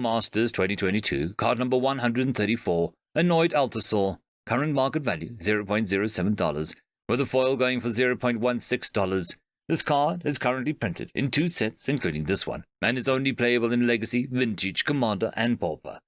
Masters 2022, card number 134, Annoyed Altisaur, current market value $0.07, with a foil going for $0.16. This card is currently printed in 2 sets, including this one, and is only playable in Legacy, Vintage, Commander, and Pauper.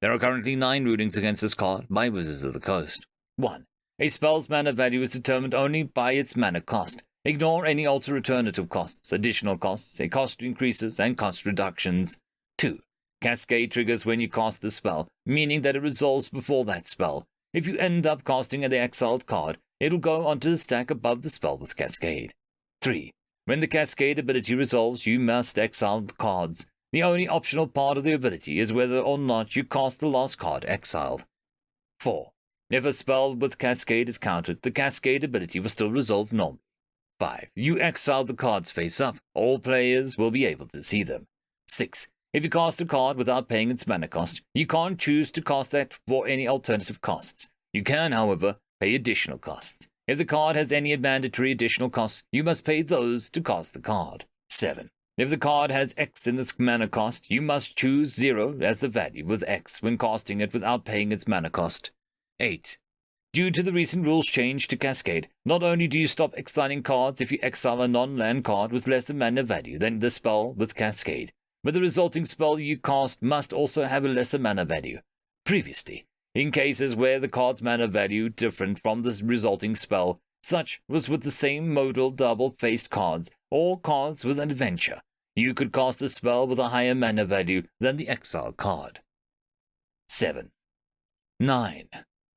There are currently 9 rulings against this card by Wizards of the Coast. 1. A spell's mana value is determined only by its mana cost. Ignore any alternative costs, additional costs, cost increases, and cost reductions. 2. Cascade triggers when you cast the spell, meaning that it resolves before that spell. If you end up casting the exiled card, it'll go onto the stack above the spell with Cascade. 3. When the Cascade ability resolves, you must exile the cards. The only optional part of the ability is whether or not you cast the last card exiled. 4. If a spell with Cascade is countered, the Cascade ability will still resolve normally. 5. You exile the cards face up. All players will be able to see them. 6. If you cast a card without paying its mana cost, you can't choose to cast that for any alternative costs. You can, however, pay additional costs. If the card has any mandatory additional costs, you must pay those to cast the card. 7. If the card has X in its mana cost, you must choose 0 as the value with X when casting it without paying its mana cost. 8. Due to the recent rules change to Cascade, not only do you stop exiling cards if you exile a non-land card with lesser mana value than the spell with Cascade, but the resulting spell you cast must also have a lesser mana value. Previously, in cases where the card's mana value different from the resulting spell, such was with the same modal double-faced cards or cards with an adventure, you could cast a spell with a higher mana value than the exile card. 7. 9.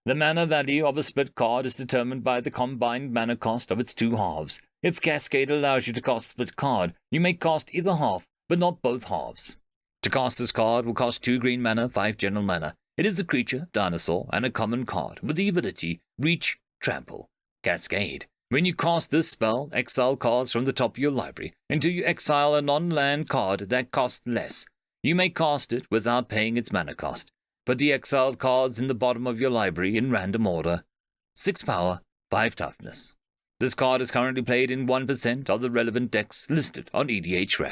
The mana value of a split card is determined by the combined mana cost of its 2 halves. If Cascade allows you to cast a split card, you may cast either half, but not both halves. To cast this card will cost 2 green mana, 5 general mana. It is a creature, dinosaur, and a common card with the ability Reach, Trample, Cascade. When you cast this spell, exile cards from the top of your library until you exile a non-land card that costs less. You may cast it without paying its mana cost. Put the exiled cards in the bottom of your library in random order. 6 power, 5 toughness. This card is currently played in 1% of the relevant decks listed on EDHREC.